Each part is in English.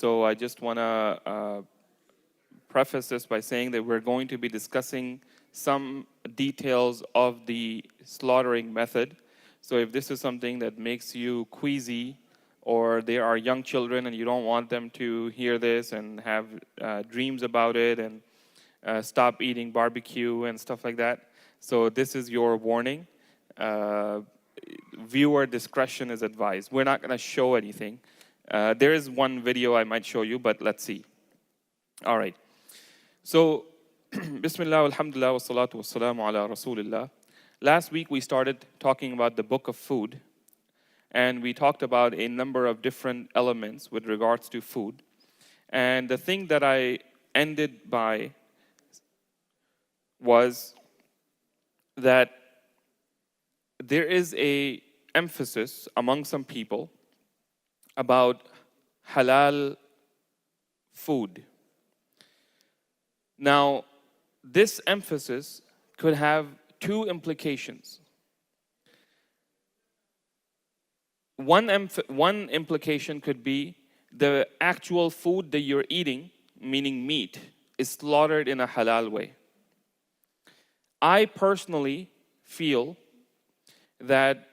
So I just want to preface this by saying that we're going to be discussing some details of the slaughtering method. So if this is something that makes you queasy, or there are young children and you don't want them to hear this and have dreams about it and stop eating barbecue and stuff like that, so this is your warning. Viewer discretion is advised. We're not going to show anything. There is one video I might show you, but let's see. All right. So, Bismillah, alhamdulillah, wa salatu wa salamu ala Rasulillah. Last week we started talking about the book of food, and we talked about a number of different elements with regards to food. And the thing that I ended by was that there is a emphasis among some people about halal food. Now, this emphasis could have two implications. One implication could be the actual food that you're eating, meaning meat, is slaughtered in a halal way. I personally feel that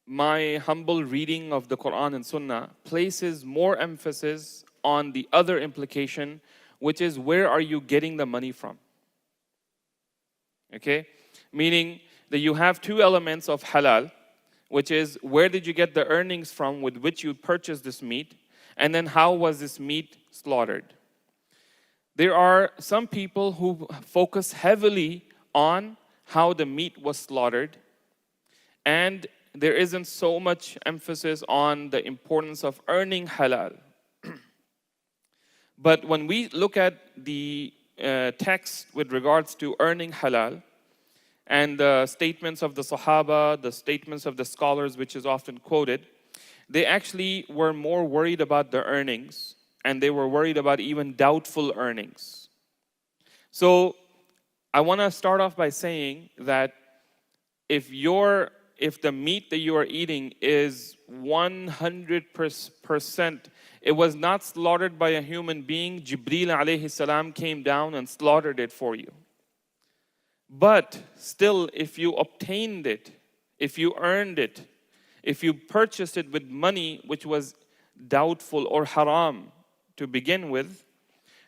my humble reading of the Quran and Sunnah places more emphasis on the other implication, which is where are you getting the money from? Okay? Meaning that you have two elements of halal, which is where did you get the earnings from with which you purchased this meat, and then how was this meat slaughtered? There are some people who focus heavily on how the meat was slaughtered, and there isn't so much emphasis on the importance of earning halal. But when we look at the text with regards to earning halal, and the statements of the Sahaba, the statements of the scholars, which is often quoted, they actually were more worried about the earnings, and they were worried about even doubtful earnings. So I want to start off by saying that if the meat that you are eating is 100%, it was not slaughtered by a human being. Jibreel alayhi salam came down and slaughtered it for you. But still, if you obtained it, if you earned it, if you purchased it with money which was doubtful or haram to begin with,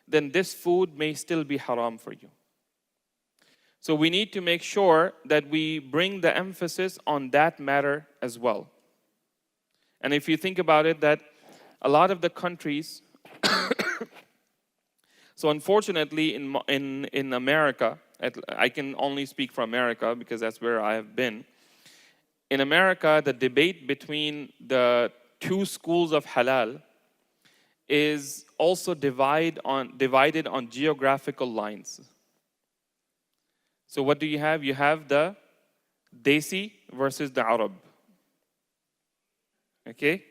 then this food may still be haram for you. So we need to make sure that we bring the emphasis on that matter as well. And if you think about it, that a lot of the countries, so unfortunately in America, I can only speak for America because that's where I have been. In America, the debate between the two schools of halal is also divided on geographical lines. So what do you have? You have the Desi versus the Arab. Okay?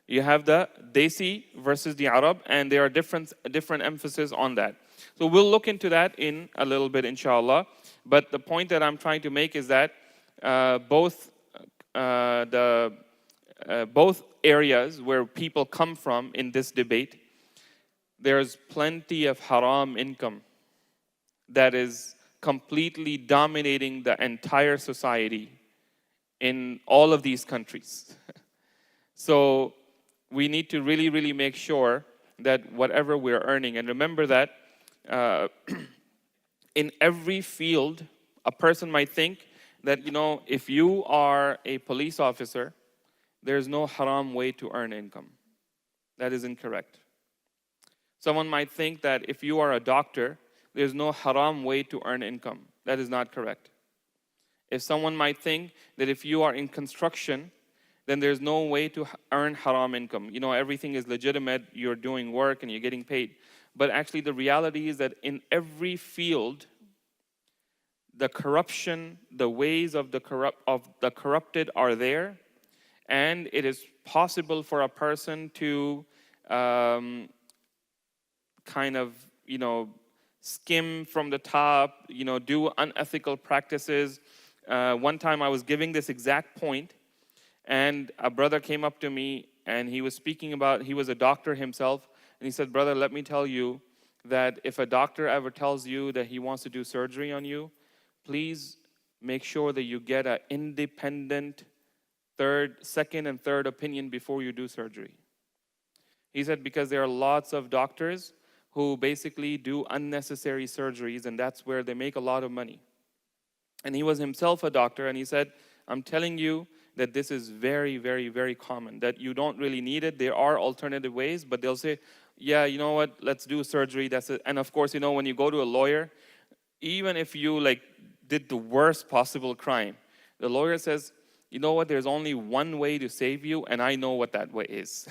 You have the Desi versus the Arab, and there are different emphasis on that. So we'll look into that in a little bit, inshallah. But the point that I'm trying to make is that both areas where people come from in this debate, there's plenty of haram income that is completely dominating the entire society in all of these countries. So we need to really, really make sure that whatever we're earning, and remember that in every field, a person might think that, if you are a police officer, there's no haram way to earn income. That is incorrect. Someone might think that if you are a doctor, there's no haram way to earn income. That is not correct. If someone might think that if you are in construction, then there's no way to earn haram income. Everything is legitimate, you're doing work and you're getting paid. But actually the reality is that in every field, the corruption, the ways of the corrupted are there, and it is possible for a person to skim from the top, do unethical practices. One time I was giving this exact point, and a brother came up to me and he was speaking about, he was a doctor himself, and he said, brother, let me tell you that if a doctor ever tells you that he wants to do surgery on you, please make sure that you get an independent second and third opinion before you do surgery. He said, because there are lots of doctors who basically do unnecessary surgeries, and that's where they make a lot of money. And he was himself a doctor, and he said, I'm telling you that this is very, very, very common, that you don't really need it. There are alternative ways, but they'll say, yeah, you know what, let's do surgery, that's it. And of course, you know, when you go to a lawyer, even if you like did the worst possible crime, the lawyer says, you know what, there's only one way to save you, and I know what that way is.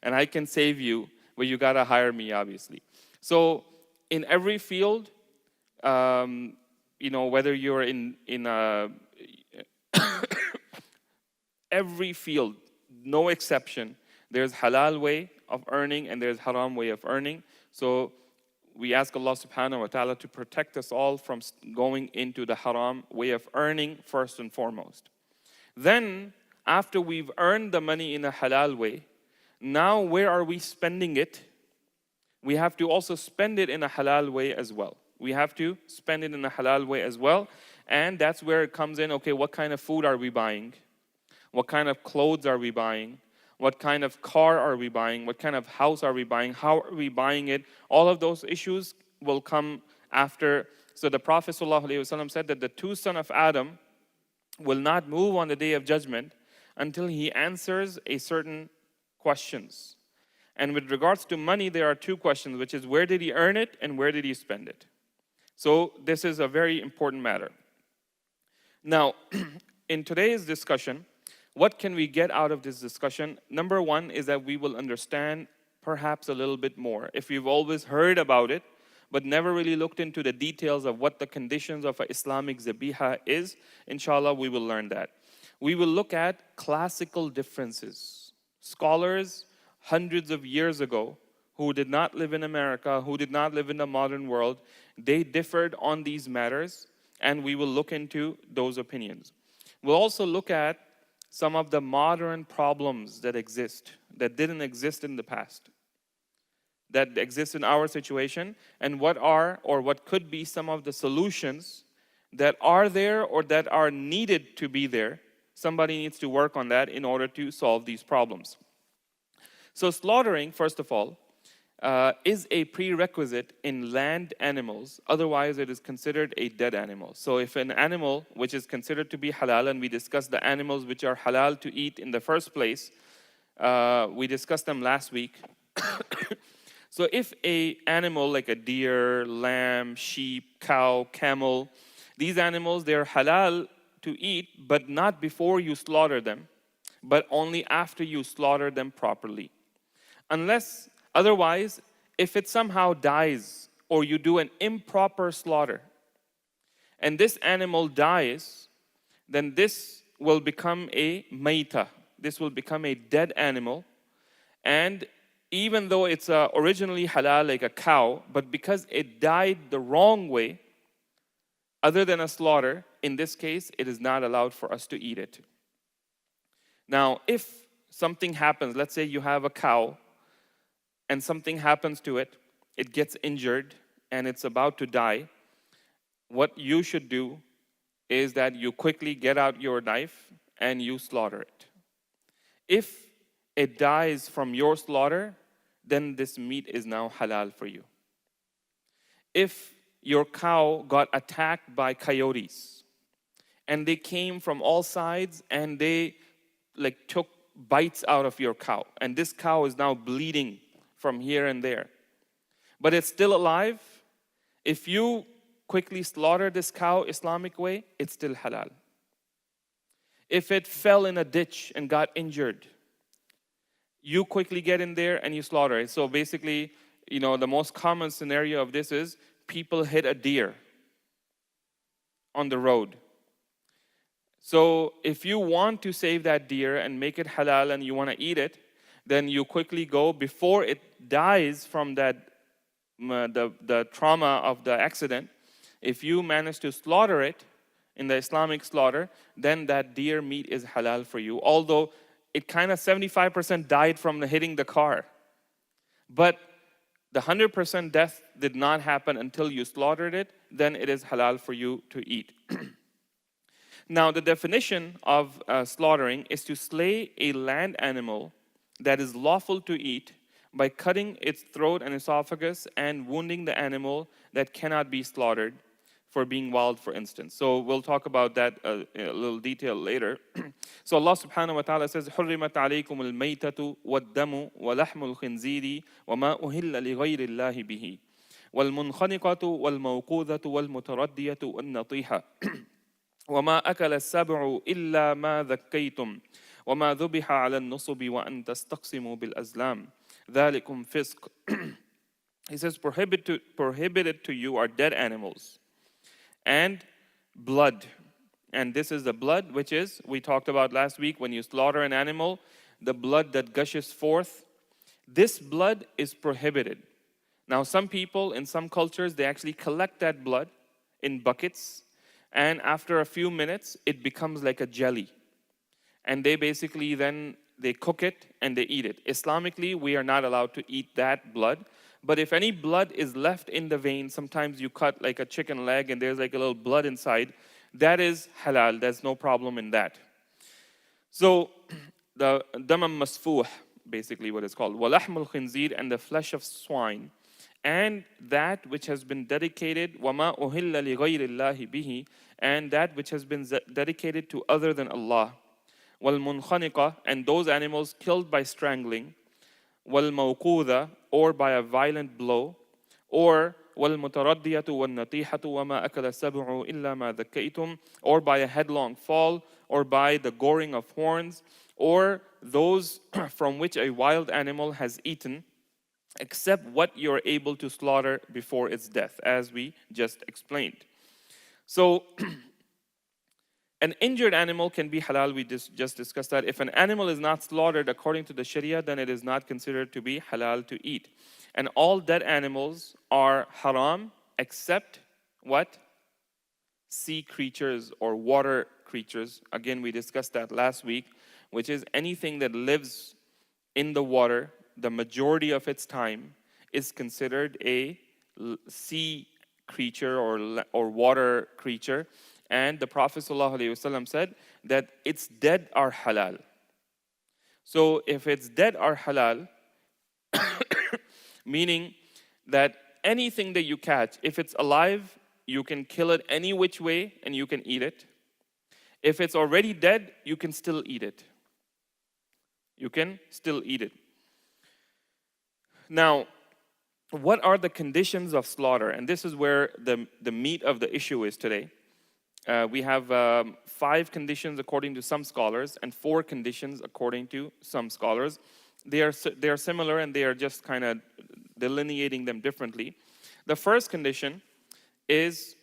And I can save you, but you gotta hire me, obviously. So in every field, you know, whether you're in every field, no exception, there's halal way of earning and there's haram way of earning. So we ask Allah subhanahu wa ta'ala to protect us all from going into the haram way of earning first and foremost. Then, after we've earned the money in a halal way, now where are we spending it? We have to also spend it in a halal way as well. We have to spend it in a halal way as well. And that's where it comes in, okay, what kind of food are we buying? What kind of clothes are we buying? What kind of car are we buying? What kind of house are we buying? How are we buying it? All of those issues will come after. So the Prophet ﷺ said that the two sons of Adam will not move on the day of judgment until he answers a certain questions. And with regards to money, there are two questions, which is where did he earn it and where did he spend it? So this is a very important matter. Now, in today's discussion, what can we get out of this discussion? Number one is that we will understand perhaps a little bit more. If you've always heard about it, but never really looked into the details of what the conditions of an Islamic zabiha is, inshallah, we will learn that. We will look at classical differences. Scholars hundreds of years ago who did not live in America, who did not live in the modern world, they differed on these matters, and we will look into those opinions. We'll also look at some of the modern problems that exist, that didn't exist in the past, that exist in our situation, and what are or what could be some of the solutions that are there or that are needed to be there. Somebody needs to work on that in order to solve these problems. So slaughtering, first of all, is a prerequisite in land animals. Otherwise, it is considered a dead animal. So if an animal which is considered to be halal, and we discussed the animals which are halal to eat in the first place, we discussed them last week. So if a animal like a deer, lamb, sheep, cow, camel, these animals, they're halal to eat, but not before you slaughter them, but only after you slaughter them properly. Unless, otherwise, if it somehow dies or you do an improper slaughter and this animal dies, then this will become a maita. This will become a dead animal. And even though it's originally halal like a cow, but because it died the wrong way, other than a slaughter, in this case, it is not allowed for us to eat it. Now, if something happens, let's say you have a cow and something happens to it, it gets injured and it's about to die, what you should do is that you quickly get out your knife and you slaughter it. If it dies from your slaughter, then this meat is now halal for you. If your cow got attacked by coyotes and they came from all sides and they took bites out of your cow, and this cow is now bleeding from here and there, but it's still alive, if you quickly slaughter this cow Islamic way, it's still halal. If it fell in a ditch and got injured, you quickly get in there and you slaughter it. So basically, the most common scenario of this is people hit a deer on the road. So if you want to save that deer and make it halal and you want to eat it, then you quickly go before it dies from that the trauma of the accident. If you manage to slaughter it in the Islamic slaughter, then that deer meat is halal for you. Although it kind of 75% died from hitting the car. But the 100% death did not happen until you slaughtered it, then it is halal for you to eat. Now, the definition of slaughtering is to slay a land animal that is lawful to eat by cutting its throat and esophagus and wounding the animal that cannot be slaughtered for being wild, for instance. So we'll talk about that in a little detail later. So Allah subhanahu wa ta'ala says, حُرِّمَتْ عَلَيْكُمُ الْمَيْتَةُ وَالدَّمُ وَلَحْمُ الْخِنْزِيرِ وَمَا أُهِلَّ لِغَيْرِ اللَّهِ بِهِ وَالْمُنْخَنِقَةُ وَالْمَوْقُوذَةُ وَالْمُتَرَدِّيَةُ وَالنَّطِيحَةُ وَمَا أَكَلَ السَّبْعُ إِلَّا مَا ذَكَّيْتُمْ وَمَا ذُبِحَ عَلَى النُّصُبِ وَأَن تَسْتَقْسِمُوا بِالْأَزْلَامِ ذَلِكُمْ فِسْقٌ. He says, prohibited to you are dead animals and blood. And this is the blood which is, we talked about last week, when you slaughter an animal, the blood that gushes forth. This blood is prohibited. Now, some people in some cultures, they actually collect that blood in buckets, and after a few minutes, it becomes like a jelly. And they basically then, they cook it and they eat it. Islamically, we are not allowed to eat that blood. But if any blood is left in the vein, sometimes you cut like a chicken leg and there's like a little blood inside, that is halal. There's no problem in that. So the damam masfuh, basically what it's called, walahmul khinzir, and the flesh of swine, and that which has been dedicated, wama uhilla li ghayrillahi bihi, and that which has been dedicated to other than Allah, wal munkhaniqa, and those animals killed by strangling, wal mawqudha, or by a violent blow, or wal mutaraddiyatu wal natihatu wama akala sab'u illa ma dhakkaytum, or by a headlong fall, or by the goring of horns, or those from which a wild animal has eaten, except what you're able to slaughter before its death, as we just explained. So an injured animal can be halal. We just discussed that. If an animal is not slaughtered according to the Sharia, then it is not considered to be halal to eat. And all dead animals are haram except what? Sea creatures or water creatures. Again, we discussed that last week, which is anything that lives in the water, the majority of its time, is considered a sea creature or water creature. And the Prophet ﷺ said that its dead are halal. So if its dead are halal, meaning that anything that you catch, if it's alive, you can kill it any which way and you can eat it. If it's already dead, you can still eat it. You can still eat it. Now, what are the conditions of slaughter? And this is where the meat of the issue is today. We have 5 conditions according to some scholars and 4 conditions according to some scholars. They are similar and they are just kind of delineating them differently. The first condition is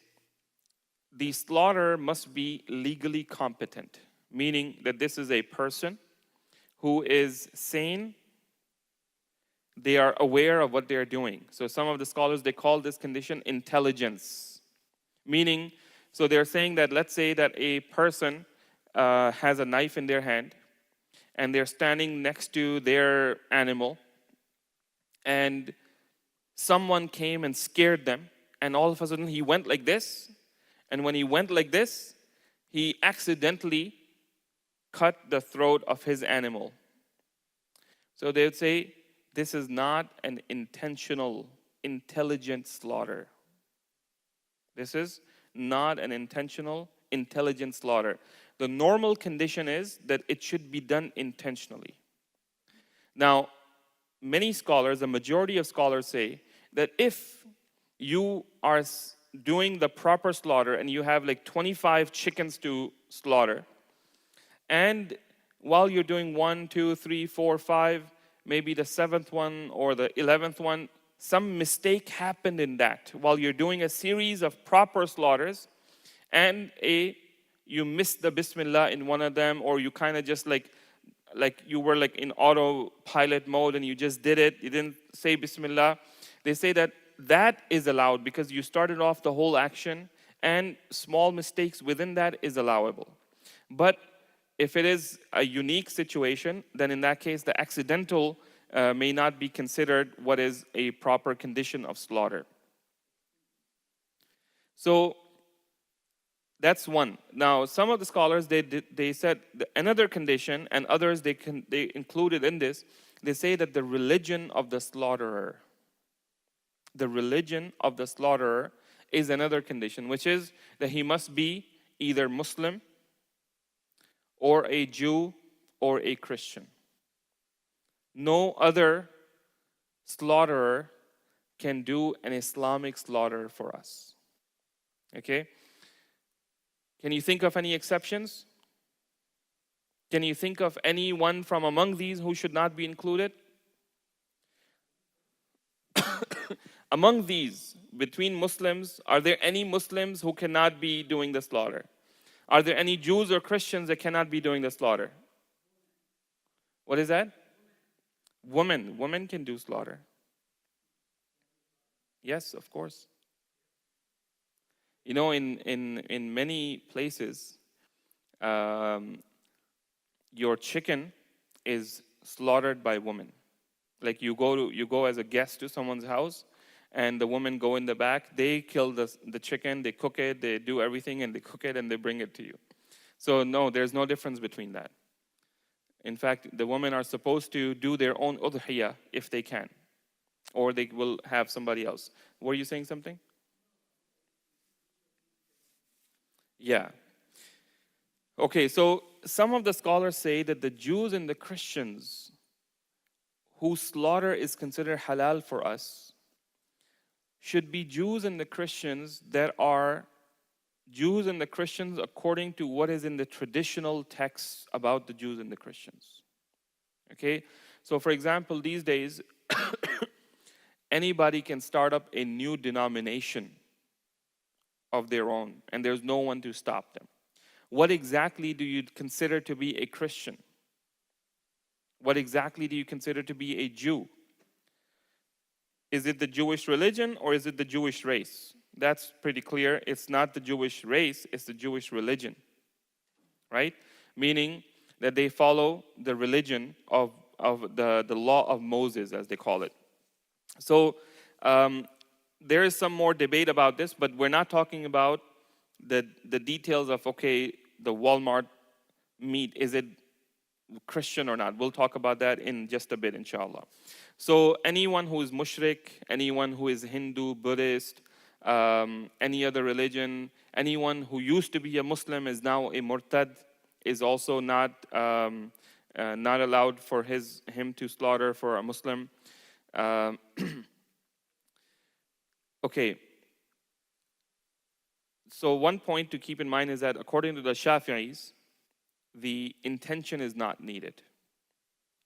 the slaughter must be legally competent, meaning that this is a person who is sane. They are aware of what they are doing. So some of the scholars, they call this condition intelligence, meaning, so they're saying that, let's say that a person has a knife in their hand and they're standing next to their animal and someone came and scared them, and all of a sudden he went like this, and when he went like this, he accidentally cut the throat of his animal. So they would say this is not an intentional, intelligent slaughter. This is not an intentional, intelligent slaughter. The normal condition is that it should be done intentionally. Now, many scholars, a majority of scholars say that if you are doing the proper slaughter and you have like 25 chickens to slaughter, and while you're doing 1, 2, 3, 4, 5, maybe the 7th one or the 11th one, some mistake happened in that while you're doing a series of proper slaughters, and you missed the Bismillah in one of them, or you kind of just like you were like in autopilot mode and you just did it, you didn't say Bismillah. They say that is allowed because you started off the whole action, and small mistakes within that is allowable. But If it is a unique situation, then in that case, the accidental may not be considered what is a proper condition of slaughter. So that's one. Now, some of the scholars, they said another condition, and others they included in this, they say that the religion of the slaughterer is another condition, which is that he must be either Muslim or a Jew or a Christian. No other slaughterer can do an Islamic slaughter for us. Okay? Can you think of any exceptions? Can you think of anyone from among these who should not be included? Among these, between Muslims, are there any Muslims who cannot be doing the slaughter? Are there any Jews or Christians that cannot be doing the slaughter? What is that? Women. Women can do slaughter. Yes, of course. You know, in many places, your chicken is slaughtered by women. Like you go as a guest to someone's house, and the women go in the back, they kill the chicken, they cook it, they do everything, and they cook it and they bring it to you. So no, there's no difference between that. In fact, the women are supposed to do their own udhiyah if they can, or they will have somebody else. Were you saying something? Yeah. Okay, so some of the scholars say that the Jews and the Christians whose slaughter is considered halal for us should be Jews and the Christians that are Jews and the Christians according to what is in the traditional texts about the Jews and the Christians. Okay? So for example, these days, anybody can start up a new denomination of their own, and there's no one to stop them. What exactly do you consider to be a Christian? What exactly do you consider to be a Jew? Is it the Jewish religion or is it the Jewish race? That's pretty clear. It's not the Jewish race, it's the Jewish religion. Right? Meaning that they follow the religion of the law of Moses, as they call it. So there is some more debate about this, but we're not talking about the details of, okay, the Walmart meat, is it Christian or not? We'll talk about that in just a bit, inshallah. So anyone who is mushrik, anyone who is Hindu, Buddhist, any other religion, anyone who used to be a Muslim is now a murtad, is also not allowed for him to slaughter for a Muslim. Okay. So one point to keep in mind is that according to the Shafi'is, the intention is not needed.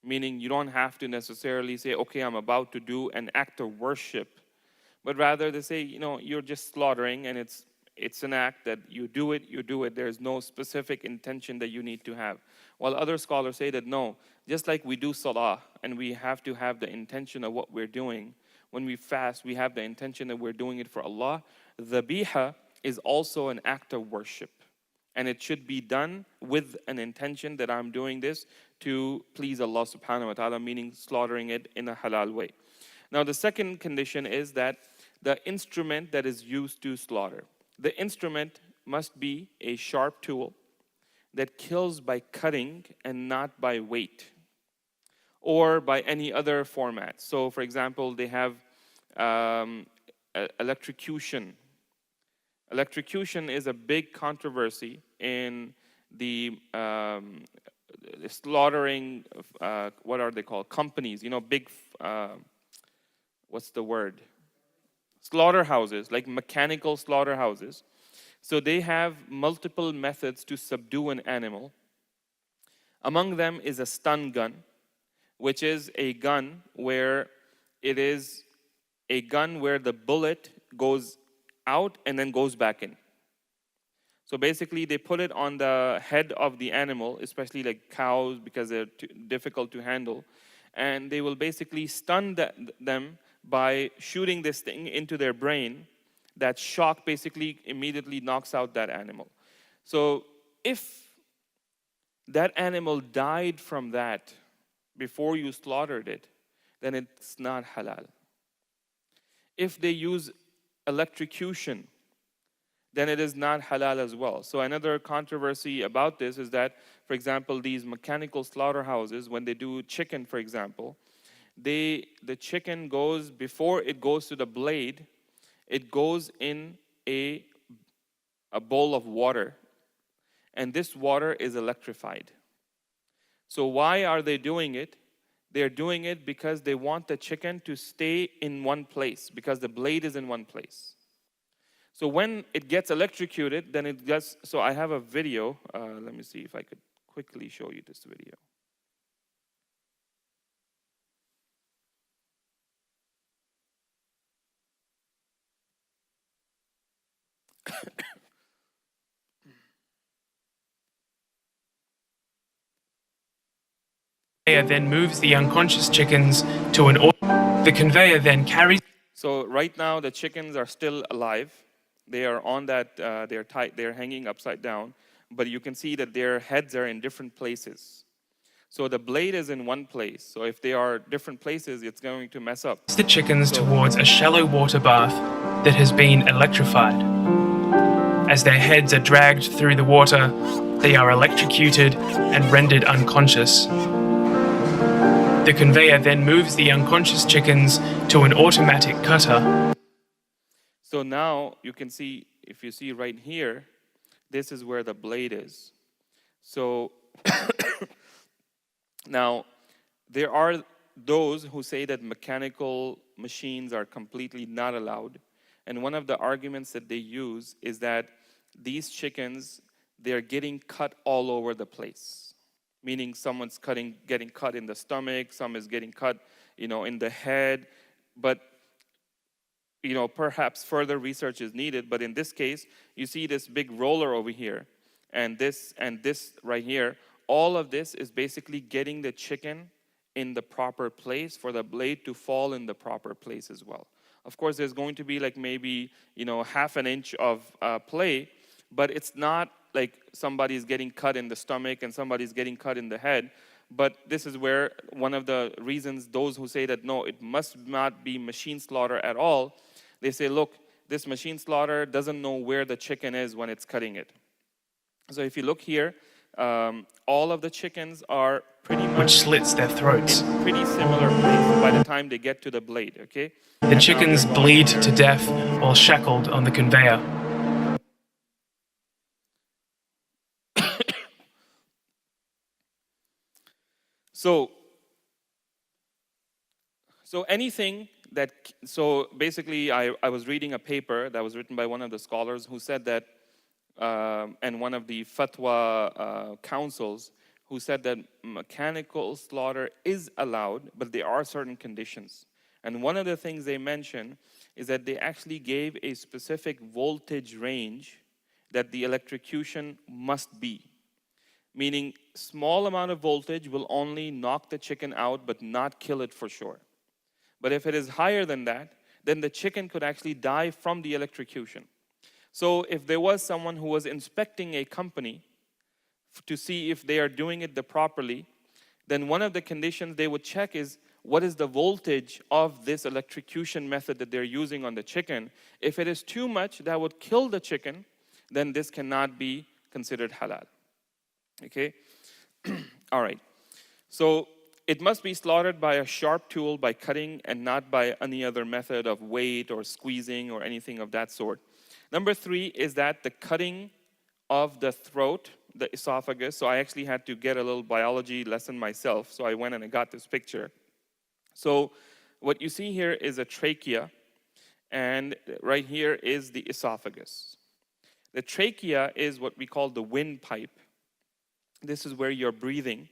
Meaning you don't have to necessarily say, okay, I'm about to do an act of worship. But rather they say, you're just slaughtering, and it's an act that you do it. There's no specific intention that you need to have. While other scholars say that no, just like we do salah, and we have to have the intention of what we're doing. When we fast, we have the intention that we're doing it for Allah. The biha is also an act of worship. And it should be done with an intention that I'm doing this to please Allah subhanahu wa ta'ala, meaning slaughtering it in a halal way. Now the second condition is that the instrument that is used to slaughter. The instrument must be a sharp tool that kills by cutting and not by weight or by any other format. So for example, they have electrocution. Electrocution is a big controversy in the slaughtering, what are they called? Companies, big, what's the word? Slaughterhouses, like mechanical slaughterhouses. So they have multiple methods to subdue an animal. Among them is a stun gun, which is a gun where the bullet goes out and then goes back in. So basically they put it on the head of the animal, especially like cows because they're difficult to handle, and they will basically stun them by shooting this thing into their brain. That shock basically immediately knocks out that animal. So if that animal died from that before you slaughtered it, then it's not halal. If they use electrocution, then it is not halal as well. So another controversy about this is that, for example, these mechanical slaughterhouses, when they do chicken, for example, the chicken goes, before it goes to the blade, it goes in a bowl of water, and this water is electrified. So why are they doing it? They're doing it because they want the chicken to stay in one place, because the blade is in one place. So when it gets electrocuted, then it gets, so I have a video. Let me see if I could quickly show you this video. Then moves the unconscious chickens to an the conveyor then carries. So right now the chickens are still alive. They are on that, they're hanging upside down, but you can see that their heads are in different places. So the blade is in one place. So if they are different places, it's going to mess up. The chickens towards a shallow water bath that has been electrified. As their heads are dragged through the water, they are electrocuted and rendered unconscious. The conveyor then moves the unconscious chickens to an automatic cutter. So now you can see, if you see right here, this is where the blade is. So now there are those who say that mechanical machines are completely not allowed. And one of the arguments that they use is that these chickens, they're getting cut all over the place. Meaning someone's getting cut in the stomach, some is getting cut, in the head. But, perhaps further research is needed. But in this case, you see this big roller over here, and this right here. All of this is basically getting the chicken in the proper place for the blade to fall in the proper place as well. Of course, there's going to be like maybe, half an inch of play, but it's not like somebody's getting cut in the stomach and somebody's getting cut in the head. But this is where one of the reasons those who say that no, it must not be machine slaughter at all, they say, look, this machine slaughter doesn't know where the chicken is when it's cutting it. So if you look here, all of the chickens are pretty much, which slits their throats. In pretty similar place by the time they get to the blade, okay? The chickens bleed to death while shackled on the conveyor. So anything that, so basically I was reading a paper that was written by one of the scholars who said that, and one of the fatwa councils who said that mechanical slaughter is allowed, but there are certain conditions. And one of the things they mentioned is that they actually gave a specific voltage range that the electrocution must be. Meaning, small amount of voltage will only knock the chicken out, but not kill it for sure. But if it is higher than that, then the chicken could actually die from the electrocution. So if there was someone who was inspecting a company to see if they are doing it properly, then one of the conditions they would check is, what is the voltage of this electrocution method that they're using on the chicken? If it is too much, that would kill the chicken, then this cannot be considered halal. Okay? All right. So it must be slaughtered by a sharp tool, by cutting, and not by any other method of weight or squeezing or anything of that sort. Number 3 is that the cutting of the throat, the esophagus. So I actually had to get a little biology lesson myself. So I went and I got this picture. So what you see here is a trachea, and right here is the esophagus. The trachea is what we call the windpipe. This is where you're breathing,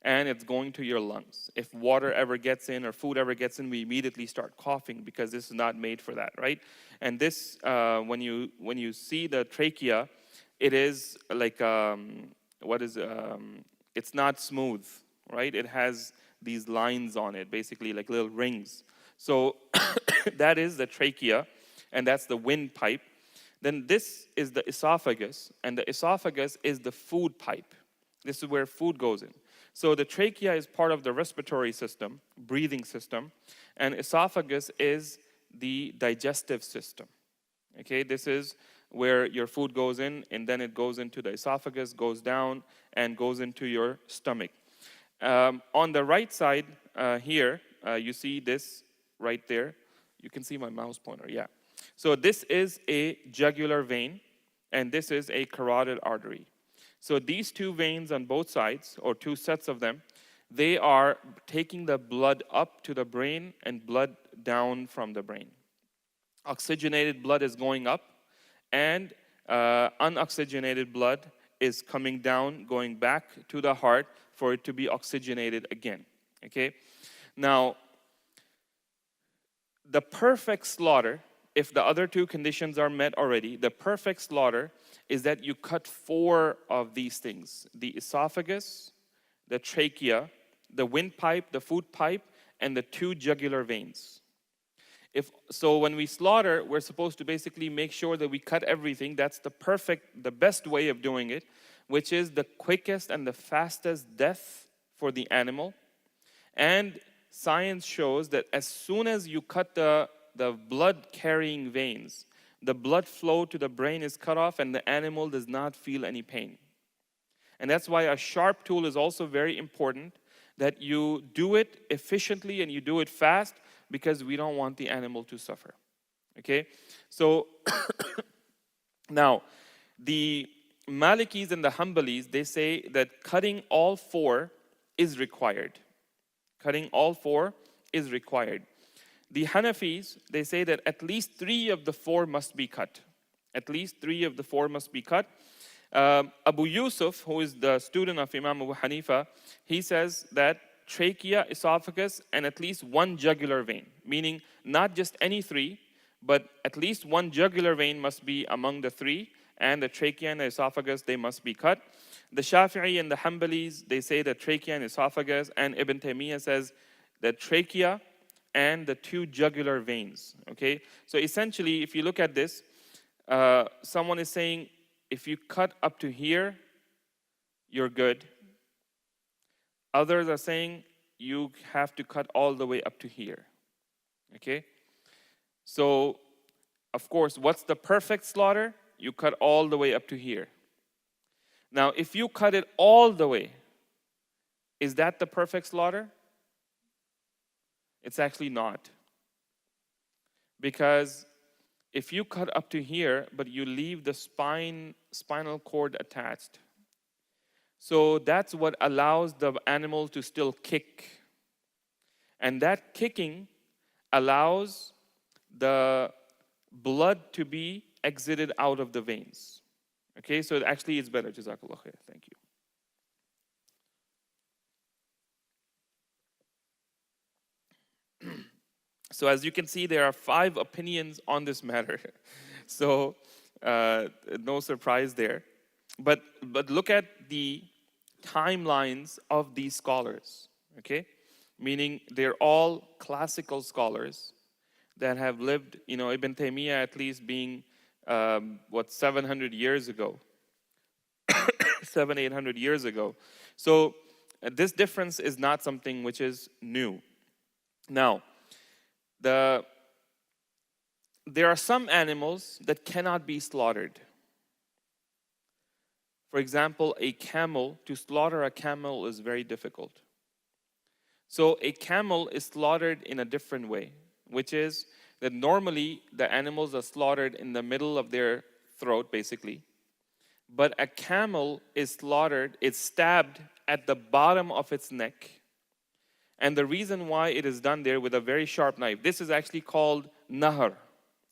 and it's going to your lungs. If water ever gets in or food ever gets in, we immediately start coughing because this is not made for that, right? And this, when you see the trachea, it is like, it's not smooth, right? It has these lines on it, basically like little rings. So that is the trachea, and that's the windpipe. Then this is the esophagus, and the esophagus is the food pipe. This is where food goes in. So the trachea is part of the respiratory system, breathing system, and esophagus is the digestive system. Okay, this is where your food goes in, and then it goes into the esophagus, goes down, and goes into your stomach. On the right side here, you see this right there. You can see my mouse pointer, yeah. So this is a jugular vein, and this is a carotid artery. So these two veins on both sides, or two sets of them, they are taking the blood up to the brain and blood down from the brain. Oxygenated blood is going up, and unoxygenated blood is coming down, going back to the heart for it to be oxygenated again. Okay? Now, the perfect slaughter, if the other two conditions are met already, the perfect slaughter is that you cut 4 of these things: the esophagus, the trachea, the windpipe, the food pipe, and the 2 jugular veins. So when we slaughter, we're supposed to basically make sure that we cut everything. That's the best way of doing it, which is the quickest and the fastest death for the animal. And science shows that as soon as you cut the blood-carrying veins, the blood flow to the brain is cut off and the animal does not feel any pain. And that's why a sharp tool is also very important, that you do it efficiently and you do it fast, because we don't want the animal to suffer. Okay? So, now, the Malikis and the Hanbalis, they say that cutting all 4 is required. Cutting all 4 is required. The Hanafis, they say that at least 3 of the 4 must be cut. At least 3 of the 4 must be cut. Abu Yusuf, who is the student of Imam Abu Hanifa, he says that trachea, esophagus, and at least 1 jugular vein, meaning not just any 3, but at least 1 jugular vein must be among the 3, and the trachea and the esophagus, they must be cut. The Shafi'i and the Hanbalis, they say that trachea and esophagus, and Ibn Taymiyyah says that trachea and the 2 jugular veins. Okay, so essentially, if you look at this, someone is saying, if you cut up to here, you're good. Others are saying you have to cut all the way up to here. Okay? So, of course, what's the perfect slaughter? You cut all the way up to here. Now, if you cut it all the way, is that the perfect slaughter? It's actually not. Because if you cut up to here, but you leave the spinal cord attached, so that's what allows the animal to still kick. And that kicking allows the blood to be exited out of the veins. Okay, so actually it's better. Jazakallah khair. Thank you. So as you can see, there are 5 opinions on this matter. So no surprise there. But look at the timelines of these scholars, okay? Meaning they're all classical scholars that have lived, Ibn Taymiyyah at least being, 700 years ago, 800 years ago. So this difference is not something which is new. Now, there are some animals that cannot be slaughtered. For example, a camel, to slaughter a camel is very difficult. So a camel is slaughtered in a different way, which is that normally the animals are slaughtered in the middle of their throat, basically. But a camel is slaughtered, it's stabbed at the bottom of its neck. And the reason why it is done there with a very sharp knife, this is actually called nahar.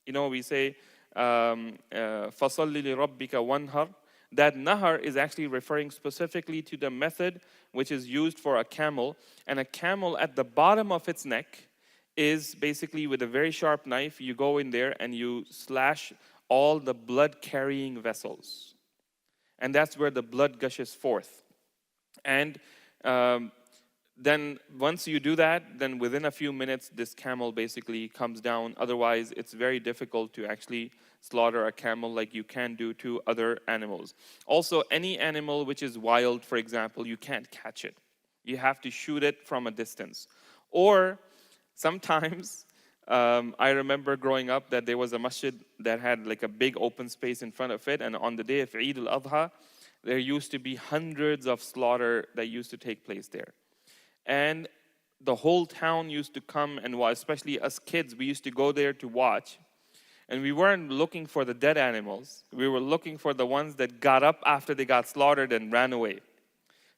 We say, فَصَلِّ لِرَبِّكَ وَانْهَرْ. That nahar is actually referring specifically to the method which is used for a camel. And a camel at the bottom of its neck is basically with a very sharp knife, you go in there and you slash all the blood-carrying vessels. And that's where the blood gushes forth. And then once you do that, then within a few minutes, this camel basically comes down. Otherwise, it's very difficult to actually slaughter a camel like you can do to other animals. Also, any animal which is wild, for example, you can't catch it. You have to shoot it from a distance. Or sometimes, I remember growing up that there was a masjid that had like a big open space in front of it, and on the day of Eid al-Adha, there used to be hundreds of slaughter that used to take place there. And the whole town used to come and watch, especially us kids, we used to go there to watch. And we weren't looking for the dead animals. We were looking for the ones that got up after they got slaughtered and ran away.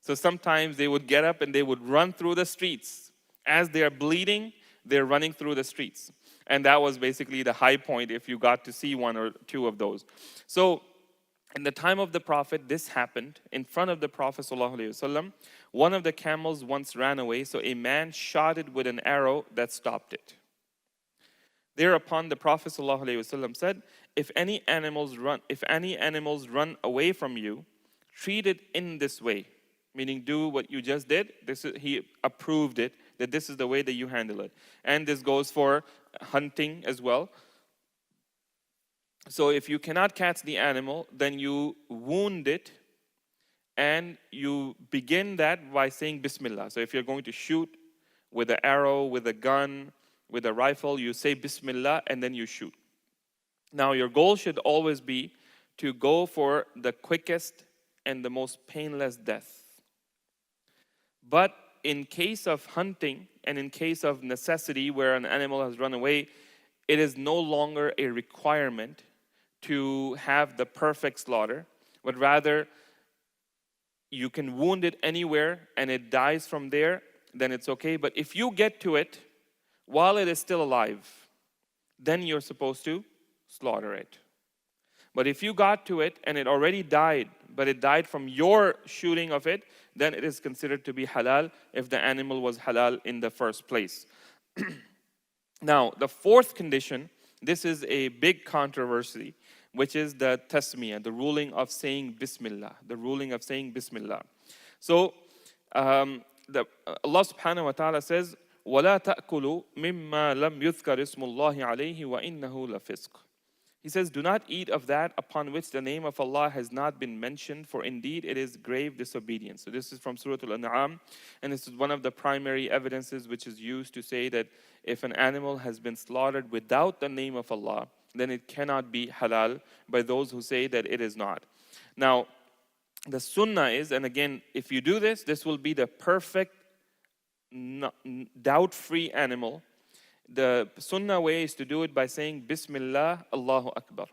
So sometimes they would get up and they would run through the streets. As they are bleeding, they're running through the streets. And that was basically the high point if you got to see one or two of those. So in the time of the Prophet, this happened in front of the Prophet ﷺ. One of the camels once ran away, so a man shot it with an arrow that stopped it. Thereupon the Prophet ﷺ said, if any animals run away from you, treat it in this way. Meaning do what you just did. He approved it, that this is the way that you handle it. And this goes for hunting as well. So if you cannot catch the animal, then you wound it, and you begin that by saying Bismillah. So if you're going to shoot with an arrow, with a gun, with a rifle, you say Bismillah and then you shoot. Now your goal should always be to go for the quickest and the most painless death. But in case of hunting and in case of necessity where an animal has run away, it is no longer a requirement to have the perfect slaughter, but rather you can wound it anywhere and it dies from there, then it's okay. But if you get to it while it is still alive, then you're supposed to slaughter it. But if you got to it and it already died, but it died from your shooting of it, then it is considered to be halal if the animal was halal in the first place. Now, the fourth condition, this is a big controversy, which is the tasmiyah, the ruling of saying Bismillah, the ruling of saying Bismillah. So, Allah subhanahu wa ta'ala says, وَلَا تَأْكُلُوا مِمَّا لَمْ يُذْكَرِ اسْمُ اللَّهِ عَلَيْهِ وَإِنَّهُ لَفِسْقٌ. He says, do not eat of that upon which the name of Allah has not been mentioned, for indeed it is grave disobedience. So this is from Surah Al-An'am, and this is one of the primary evidences which is used to say that if an animal has been slaughtered without the name of Allah, then it cannot be halal by those who say that it is not. Now, the sunnah is, and again, if you do this, this will be the perfect, doubt-free animal. The sunnah way is to do it by saying Bismillah, Allahu Akbar.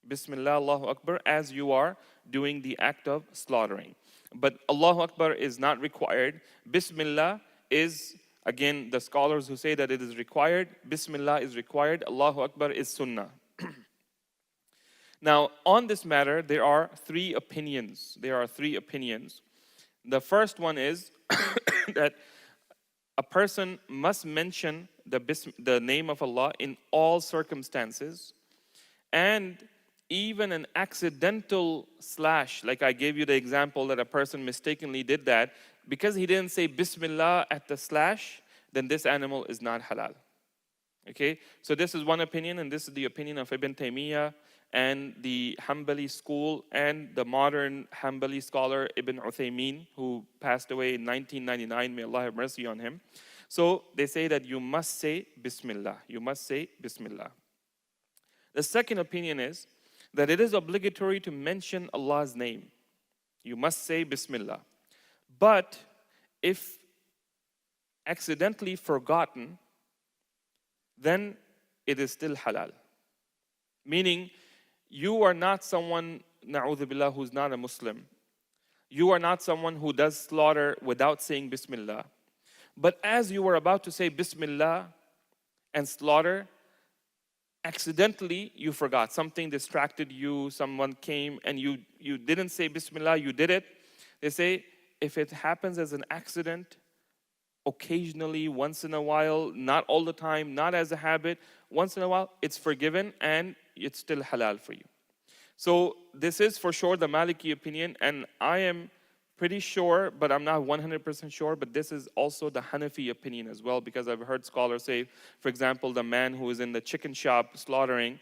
Bismillah, Allahu Akbar, as you are doing the act of slaughtering. But Allahu Akbar is not required. Bismillah is, again, the scholars who say that it is required. Bismillah is required. Allahu Akbar is sunnah. Now, on this matter, there are three opinions. The first one is that a person must mention the name of Allah in all circumstances, and even an accidental slash, like I gave you the example that a person mistakenly did that, because he didn't say Bismillah at the slash, then this animal is not halal. Okay, so this is one opinion, and this is the opinion of Ibn Taymiyyah and the Hanbali school and the modern Hanbali scholar Ibn Uthaymeen, who passed away in 1999. May Allah have mercy on him. So they say that you must say Bismillah. You must say Bismillah. The second opinion is that it is obligatory to mention Allah's name. You must say Bismillah. But if accidentally forgotten, then it is still halal. Meaning, you are not someone, na'udhu billah, who's not a Muslim. You are not someone who does slaughter without saying Bismillah. But as you were about to say Bismillah and slaughter, accidentally you forgot. Something distracted you, someone came and you didn't say Bismillah, you did it. They say, if it happens as an accident, occasionally, once in a while, not all the time, not as a habit, once in a while, it's forgiven and it's still halal for you. So this is for sure the Maliki opinion, and I am pretty sure, but I'm not 100% sure, but this is also the Hanafi opinion as well, because I've heard scholars say, for example, the man who is in the chicken shop slaughtering,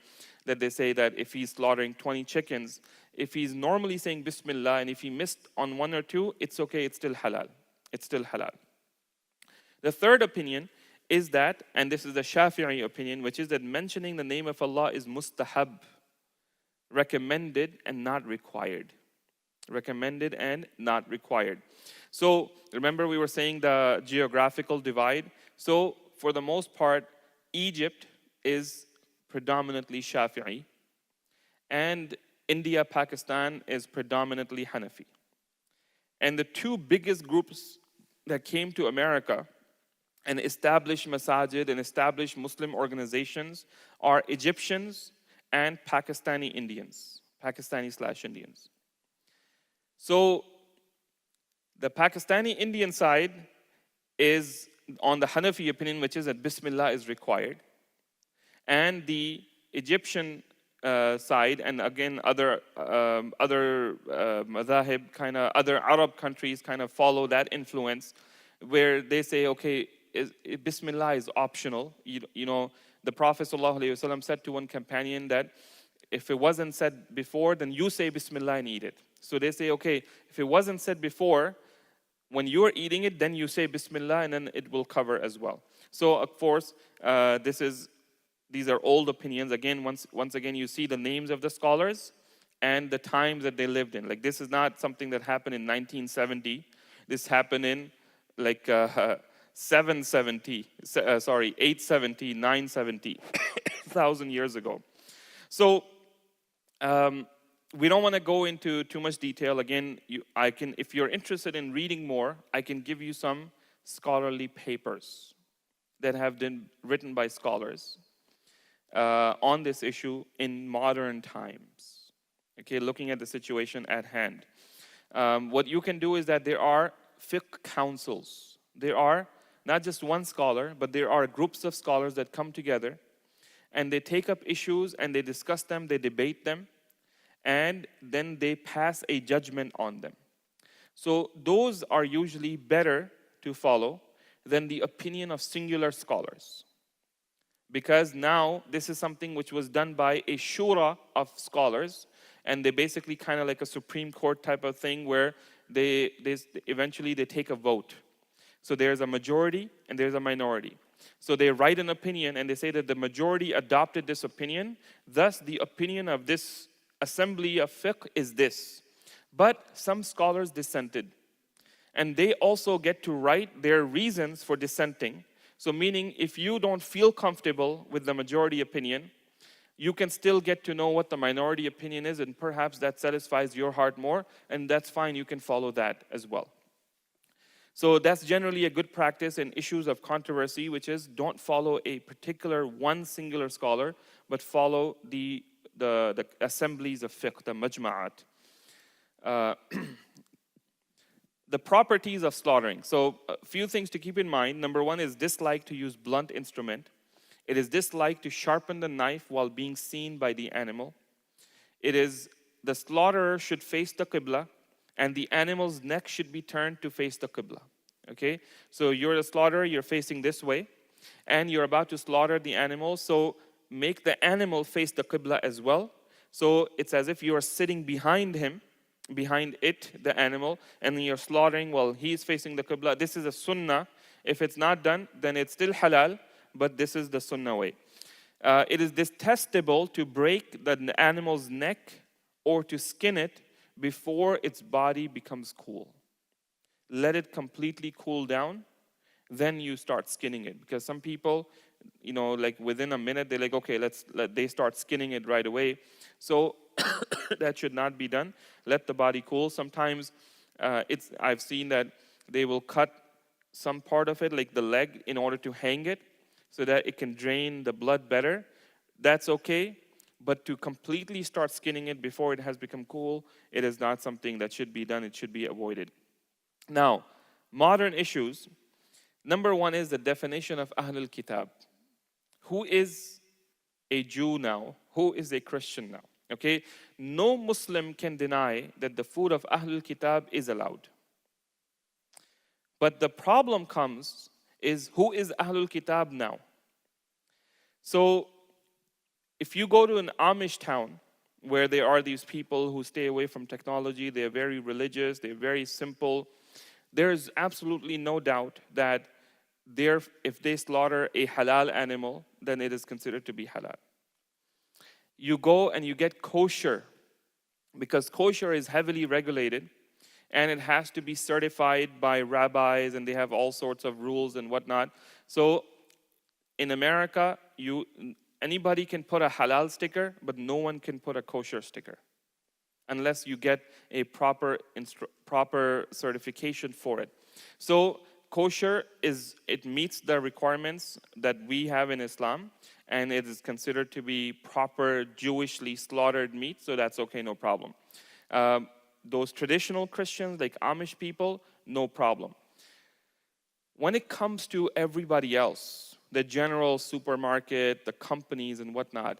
that they say that if he's slaughtering 20 chickens, if he's normally saying Bismillah, and if he missed on one or two, it's okay, it's still halal. It's still halal. The third opinion is that, and this is the Shafi'i opinion, which is that mentioning the name of Allah is mustahab, recommended and not required. Recommended and not required. So remember we were saying the geographical divide. So for the most part, Egypt is predominantly Shafi'i, and India, Pakistan is predominantly Hanafi. And the two biggest groups that came to America and established masajid and established Muslim organizations are Egyptians and Pakistani Indians, Pakistani/Indians. So the Pakistani Indian side is on the Hanafi opinion, which is that Bismillah is required. And the Egyptian side, and again other madhahib, kind of other Arab countries kind of follow that influence, where they say, okay, Bismillah is optional. You know, the Prophet ﷺ said to one companion that if it wasn't said before, then you say Bismillah and eat it. So they say, okay, if it wasn't said before, when you're eating it, then you say Bismillah, and then it will cover as well. So of course, these are old opinions. Again, once again, you see the names of the scholars and the times that they lived in. Like, this is not something that happened in 1970. This happened in like 870, 970, 1,000 years ago. So we don't want to go into too much detail. Again, if you're interested in reading more, I can give you some scholarly papers that have been written by scholars on this issue in modern times. Okay, looking at the situation at hand. What you can do is that there are fiqh councils. There are not just one scholar, but there are groups of scholars that come together and they take up issues and they discuss them, they debate them, and then they pass a judgment on them. So those are usually better to follow than the opinion of singular scholars. Because now this is something which was done by a shura of scholars, and they basically kind of like a Supreme Court type of thing where they eventually take a vote. So there's a majority and there's a minority. So they write an opinion and they say that the majority adopted this opinion, thus the opinion of this assembly of fiqh is this. But some scholars dissented. And they also get to write their reasons for dissenting. So meaning, if you don't feel comfortable with the majority opinion, you can still get to know what the minority opinion is, and perhaps that satisfies your heart more, and that's fine, you can follow that as well. So that's generally a good practice in issues of controversy, which is don't follow a particular one singular scholar, but follow the assemblies of fiqh, the majma'at. The properties of slaughtering. So a few things to keep in mind. Number one is dislike to use blunt instrument. It is dislike to sharpen the knife while being seen by the animal. It is the slaughterer should face the qibla, and the animal's neck should be turned to face the qibla. Okay? So you're the slaughterer, you're facing this way, and you're about to slaughter the animal, so make the animal face the qibla as well. So it's as if you are sitting behind him, behind it, the animal, and then you're slaughtering while he's facing the qibla. This is a sunnah. If it's not done, then it's still halal, but this is the sunnah way. It is detestable to break the animal's neck or to skin it before its body becomes cool. Let it completely cool down, then you start skinning it. Because some people, like within a minute, they're like, okay, they start skinning it right away. So that should not be done. Let the body cool. Sometimes I've seen that they will cut some part of it, like the leg, in order to hang it so that it can drain the blood better. That's okay. But to completely start skinning it before it has become cool, it is not something that should be done. It should be avoided. Now, modern issues. Number one is the definition of Ahlul Kitab. Who is a Jew now? Who is a Christian now? Okay? No Muslim can deny that the food of Ahlul Kitab is allowed. But the problem comes is, who is Ahlul Kitab now? So if you go to an Amish town where there are these people who stay away from technology, they're very religious, they're very simple, there's absolutely no doubt that if they slaughter a halal animal, then it is considered to be halal. You go and you get kosher, because kosher is heavily regulated and it has to be certified by rabbis, and they have all sorts of rules and whatnot. So in America, anybody can put a halal sticker, but no one can put a kosher sticker unless you get a proper certification for it. So kosher it meets the requirements that we have in Islam, and it is considered to be proper Jewishly slaughtered meat, so that's okay, no problem. Those traditional Christians, like Amish people, no problem. When it comes to everybody else, the general supermarket, the companies and whatnot,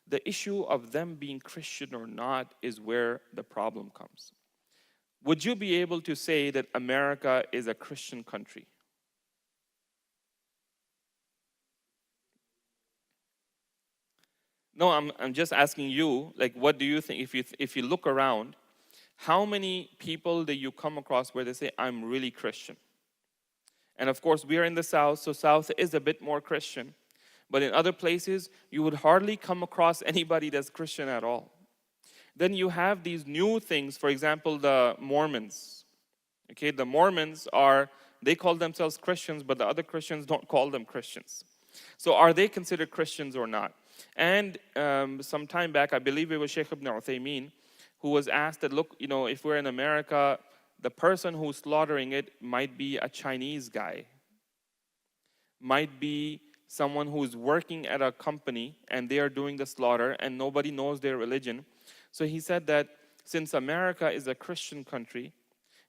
the issue of them being Christian or not is where the problem comes. Would you be able to say that America is a Christian country? No, I'm just asking you, like, what do you think? If you look around, how many people do you come across where they say, I'm really Christian? And of course, we are in the South, so South is a bit more Christian. But in other places, you would hardly come across anybody that's Christian at all. Then you have these new things, for example, the Mormons. Okay, the Mormons they call themselves Christians, but the other Christians don't call them Christians. So are they considered Christians or not? And some time back, I believe it was Sheikh Ibn Uthaymeen, who was asked that, look, if we're in America, the person who's slaughtering it might be a Chinese guy, might be someone who's working at a company and they are doing the slaughter and nobody knows their religion. So he said that since America is a Christian country,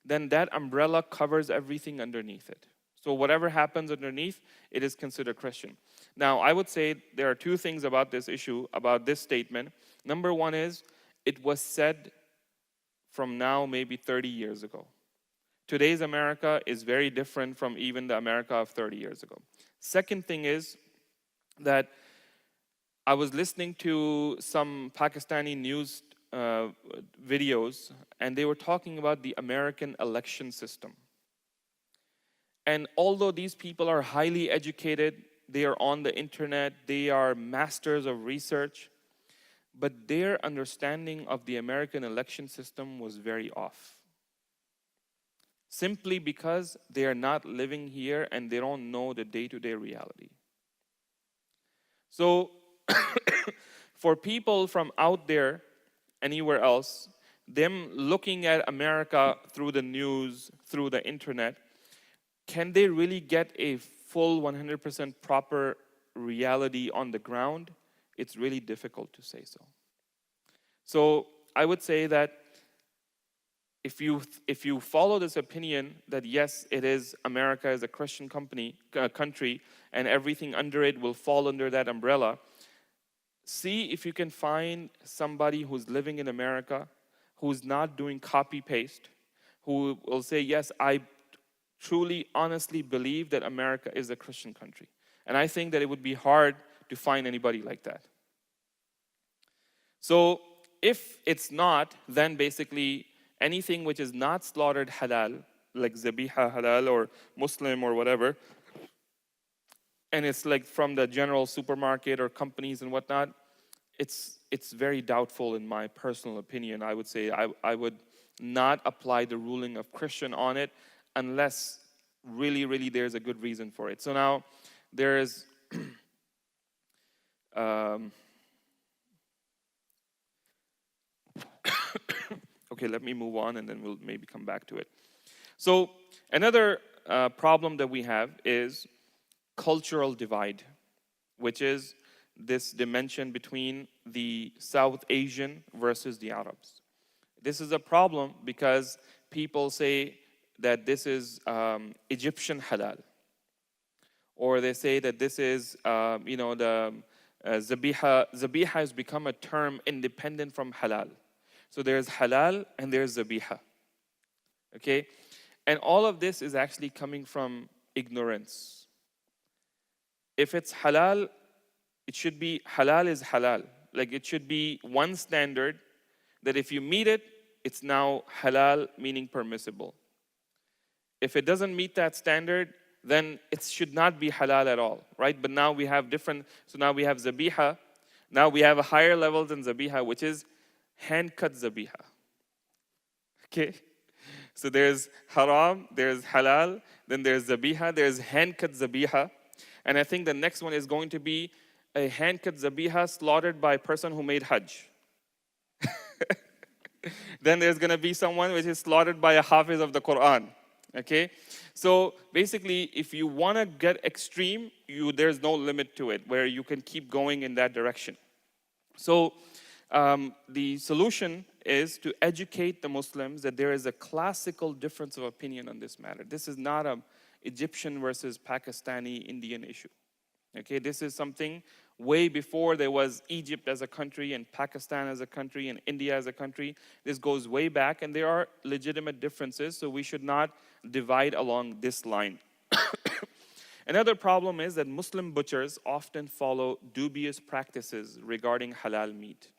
then that umbrella covers everything underneath it. So whatever happens underneath, it is considered Christian. Now, I would say there are two things about this issue, about this statement. Number one is, it was said from now maybe 30 years ago. Today's America is very different from even the America of 30 years ago. Second thing is that I was listening to some Pakistani news videos, and they were talking about the American election system. And although these people are highly educated, they are on the internet, they are masters of research, but their understanding of the American election system was very off. Simply because they are not living here and they don't know the day-to-day reality. So, for people from out there, anywhere else, them looking at America through the news, through the internet, can they really get a full 100% proper reality on the ground? It's really difficult to say so. So I would say that if you follow this opinion that yes, it is America is a Christian country, and everything under it will fall under that umbrella, see if you can find somebody who's living in America, who's not doing copy-paste, who will say, yes, I truly, honestly believe that America is a Christian country. And I think that it would be hard to find anybody like that. So if it's not, then basically anything which is not slaughtered halal, like zabiha halal or Muslim or whatever, and it's like from the general supermarket or companies and whatnot, it's very doubtful in my personal opinion. I would say I would not apply the ruling of Christian on it unless really, really there's a good reason for it. So now there is okay, let me move on and then we'll maybe come back to it. So another problem that we have is cultural divide, which is this dimension between the South Asian versus the Arabs. This is a problem because people say that this is Egyptian halal, or they say that this is, the zabiha. Zabiha has become a term independent from halal. So there's halal and there's zabiha. Okay, And all of this is actually coming from ignorance. If it's halal, it should be halal is halal. Like it should be one standard that if you meet it, it's now halal, meaning permissible. If it doesn't meet that standard, then it should not be halal at all, right? But now we have different, so now we have zabiha. Now we have a higher level than zabiha, which is hand-cut zabiha. Okay? So there's haram, there's halal, then there's zabiha, there's hand-cut zabiha. And I think the next one is going to be a hand-cut zabiha slaughtered by a person who made hajj. Then there's going to be someone which is slaughtered by a hafiz of the Quran. Okay? So basically, if you want to get extreme, there's no limit to it, where you can keep going in that direction. So the solution is to educate the Muslims that there is a classical difference of opinion on this matter. This is not an Egyptian versus Pakistani Indian issue. Okay, this is something way before there was Egypt as a country and Pakistan as a country and India as a country. This goes way back, and there are legitimate differences, so we should not divide along this line. Another problem is that Muslim butchers often follow dubious practices regarding halal meat.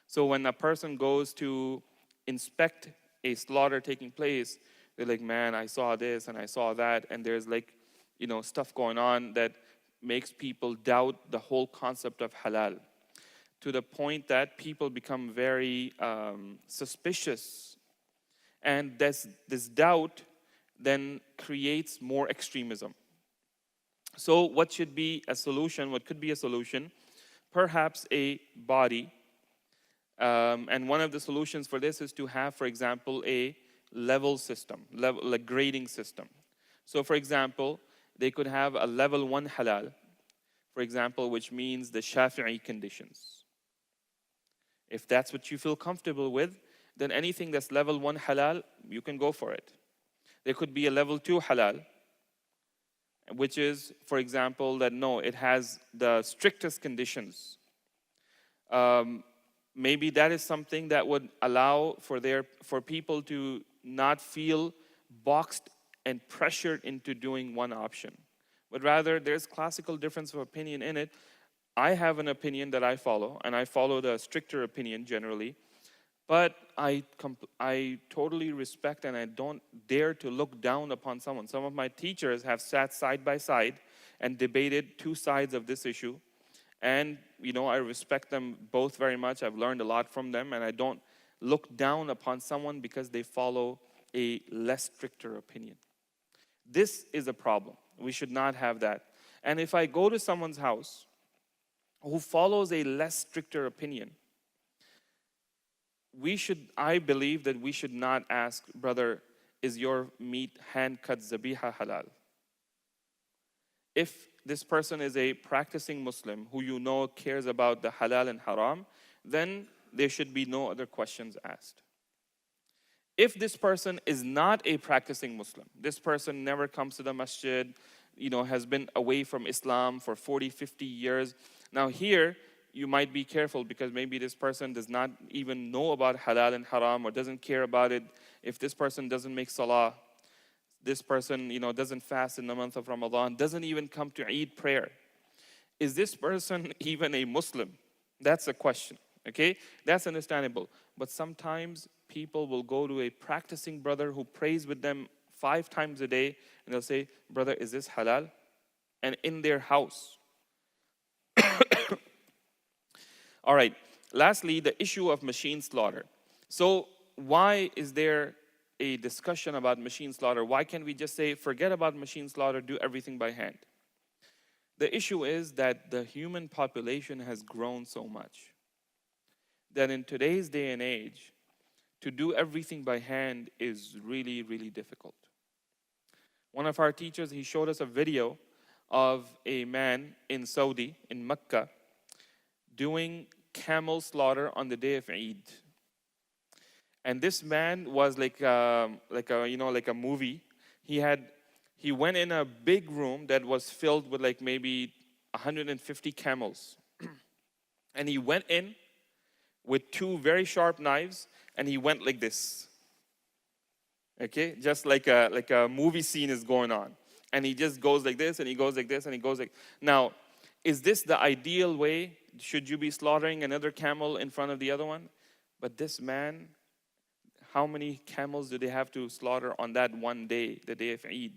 So when a person goes to inspect a slaughter taking place, they're like, man, I saw this and I saw that, and there's like, stuff going on that makes people doubt the whole concept of halal, to the point that people become very suspicious. And this doubt then creates more extremism. So what should be a solution? What could be a solution? Perhaps a body. And one of the solutions for this is to have, for example, a level system, a grading system. So for example, they could have a level 1 halal, for example, which means the Shafi'i conditions. If that's what you feel comfortable with, then anything that's level 1 halal, you can go for it. There could be a level 2 halal, which is, for example, that no, it has the strictest conditions. Maybe that is something that would allow for people to not feel boxed and pressured into doing one option. But rather, there's classical difference of opinion in it. I have an opinion that I follow, and I follow the stricter opinion generally. But I totally respect, and I don't dare to look down upon someone. Some of my teachers have sat side by side and debated two sides of this issue. And, I respect them both very much. I've learned a lot from them, and I don't look down upon someone because they follow a less stricter opinion. This is a problem. We should not have that. And if I go to someone's house who follows a less stricter opinion, I believe that we should not ask, brother, is your meat hand-cut zabiha halal? If this person is a practicing Muslim who cares about the halal and haram, then there should be no other questions asked. If this person is not a practicing Muslim, this person never comes to the masjid, has been away from Islam for 40, 50 years. Now here, you might be careful because maybe this person does not even know about halal and haram or doesn't care about it. If this person doesn't make salah, this person, doesn't fast in the month of Ramadan, doesn't even come to Eid prayer. Is this person even a Muslim? That's a question, okay? That's understandable. But sometimes people will go to a practicing brother who prays with them 5 times a day, and they'll say, brother, is this halal? And in their house. All right, lastly, the issue of machine slaughter. So why is there a discussion about machine slaughter? Why can't we just say, forget about machine slaughter, do everything by hand? The issue is that the human population has grown so much that in today's day and age, to do everything by hand is really, really difficult. One of our teachers, he showed us a video of a man in Saudi, in Mecca, doing camel slaughter on the day of Eid. And this man was like a movie. He went in a big room that was filled with like maybe 150 camels. And he went in with 2 very sharp knives, and he went like this. Okay, just like a movie scene is going on, and he just goes like this, and he goes like this, and he goes like. Now, is this the ideal way? Should you be slaughtering another camel in front of the other one? But this man, how many camels do they have to slaughter on that one day, the day of Eid?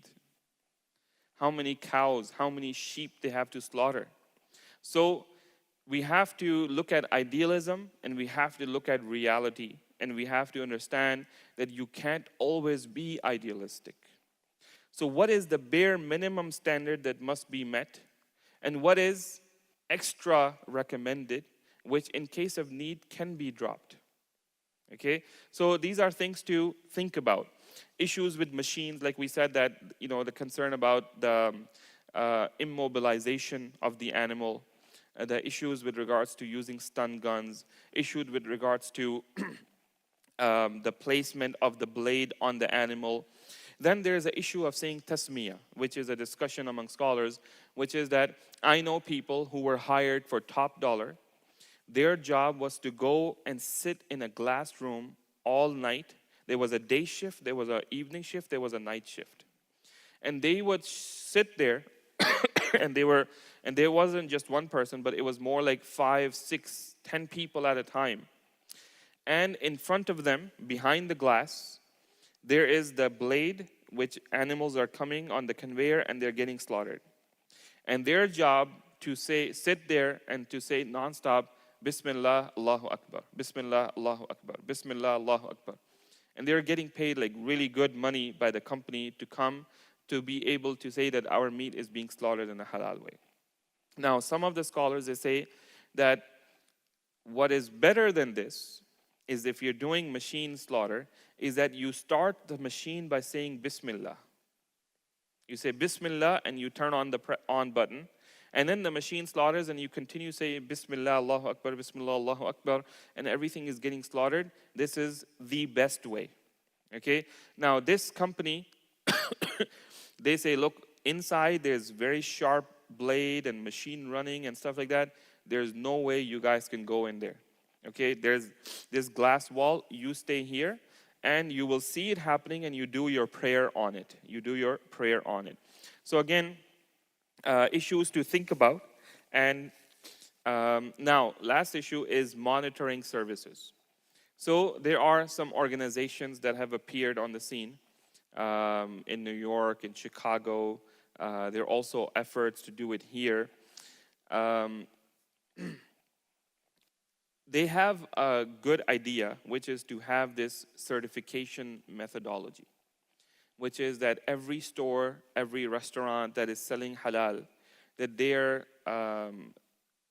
How many cows, how many sheep they have to slaughter? So we have to look at idealism, and we have to look at reality, and we have to understand that you can't always be idealistic. So what is the bare minimum standard that must be met? And what is extra recommended, which in case of need can be dropped? Okay, so these are things to think about. Issues with machines, like we said, that the concern about the immobilization of the animal, the issues with regards to using stun guns, issues with regards to the placement of the blade on the animal. Then there's an issue of saying tasmiyah, which is a discussion among scholars, which is that I know people who were hired for top dollar. Their job was to go and sit in a glass room all night. There was a day shift, there was an evening shift, there was a night shift. And they would sit there, and there wasn't just one person, but it was more like 5, 6, 10 people at a time. And in front of them, behind the glass, there is the blade, which animals are coming on the conveyor and they're getting slaughtered. And their job to sit there and to say nonstop, Bismillah, Allahu Akbar, Bismillah, Allahu Akbar, Bismillah, Allahu Akbar. And they're getting paid like really good money by the company to come to be able to say that our meat is being slaughtered in a halal way. Now, some of the scholars, they say that what is better than this is, if you're doing machine slaughter, is that you start the machine by saying Bismillah. You say Bismillah and you turn on the on button. And then the machine slaughters and you continue saying Bismillah, Allahu Akbar, Bismillah, Allahu Akbar, and everything is getting slaughtered. This is the best way. Okay? Now this company, they say, look, inside there's very sharp blade and machine running and stuff like that. There's no way you guys can go in there. Okay? There's this glass wall. You stay here and you will see it happening, and you do your prayer on it. You do your prayer on it. So again, issues to think about. And now, last issue is monitoring services. So there are some organizations that have appeared on the scene in New York, in Chicago. There are also efforts to do it here. They have a good idea, which is to have this certification methodology, which is that every store, every restaurant that is selling halal, that their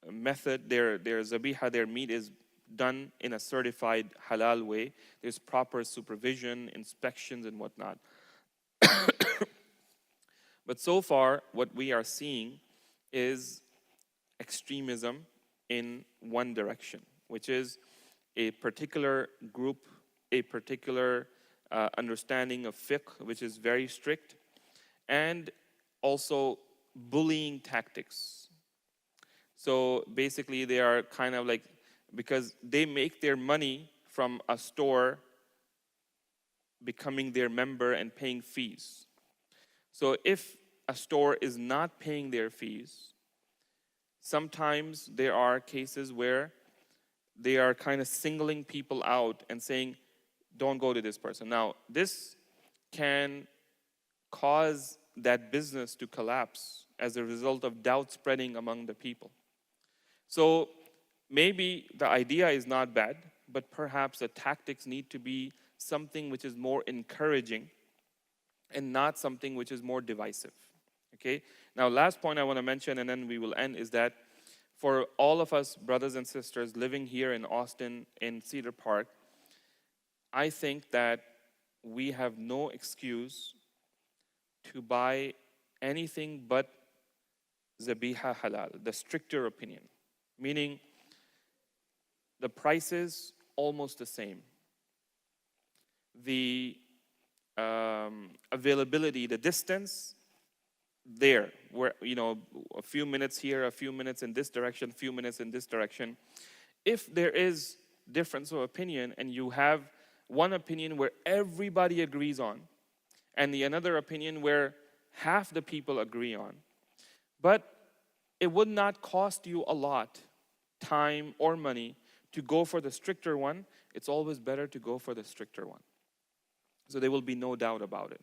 method, their zabiha, their meat is done in a certified halal way. There's proper supervision, inspections, and whatnot. But so far, what we are seeing is extremism in one direction, which is a particular group, a particular understanding of fiqh, which is very strict, and also bullying tactics. So basically they are kind of like, because they make their money from a store becoming their member and paying fees. So if a store is not paying their fees, sometimes there are cases where they are kind of singling people out and saying, don't go to this person. Now, this can cause that business to collapse as a result of doubt spreading among the people. So maybe the idea is not bad, but perhaps the tactics need to be something which is more encouraging and not something which is more divisive. Okay? Now, last point I want to mention, and then we will end, is that for all of us brothers and sisters living here in Austin, in Cedar Park, I think that we have no excuse to buy anything but zabiha halal, the stricter opinion. Meaning, the prices almost the same. The availability, the distance, there, where, a few minutes here, a few minutes in this direction, a few minutes in this direction. If there is difference of opinion and you have one opinion where everybody agrees on, and the another opinion where half the people agree on. But it would not cost you a lot, time or money, to go for the stricter one. It's always better to go for the stricter one. So there will be no doubt about it.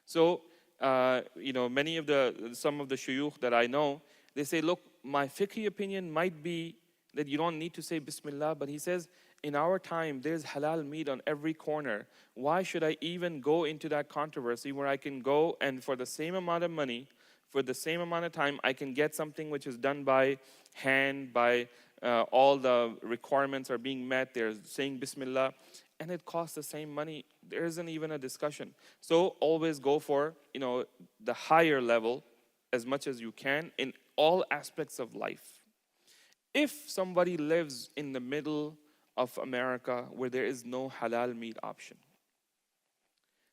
So, some of the shuyukh that I know, they say, look, my fiqhi opinion might be that you don't need to say Bismillah, but he says, in our time, there's halal meat on every corner. Why should I even go into that controversy where I can go and for the same amount of money, for the same amount of time, I can get something which is done by hand, by all the requirements are being met, they're saying Bismillah, and it costs the same money. There isn't even a discussion. So always go for, the higher level as much as you can in all aspects of life. If somebody lives in the middle of America where there is no halal meat option,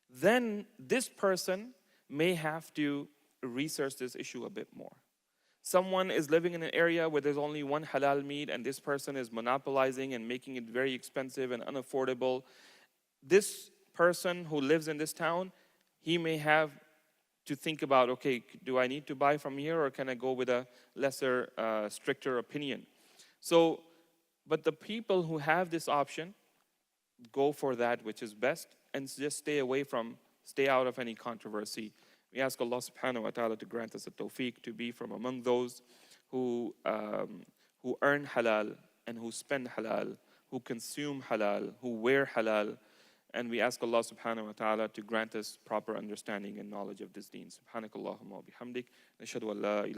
then this person may have to research this issue a bit more. Someone is living in an area where there's only one halal meat and this person is monopolizing and making it very expensive and unaffordable. This person who lives in this town, he may have to think about, okay, do I need to buy from here or can I go with a lesser, stricter opinion? So, but the people who have this option, go for that which is best and just stay out of any controversy. We ask Allah subhanahu wa ta'ala to grant us a tawfiq to be from among those who earn halal and who spend halal, who consume halal, who wear halal. And we ask Allah subhanahu wa ta'ala to grant us proper understanding and knowledge of this deen. Subhanakallahumma wa bihamdik. Nashhadu an la ilaha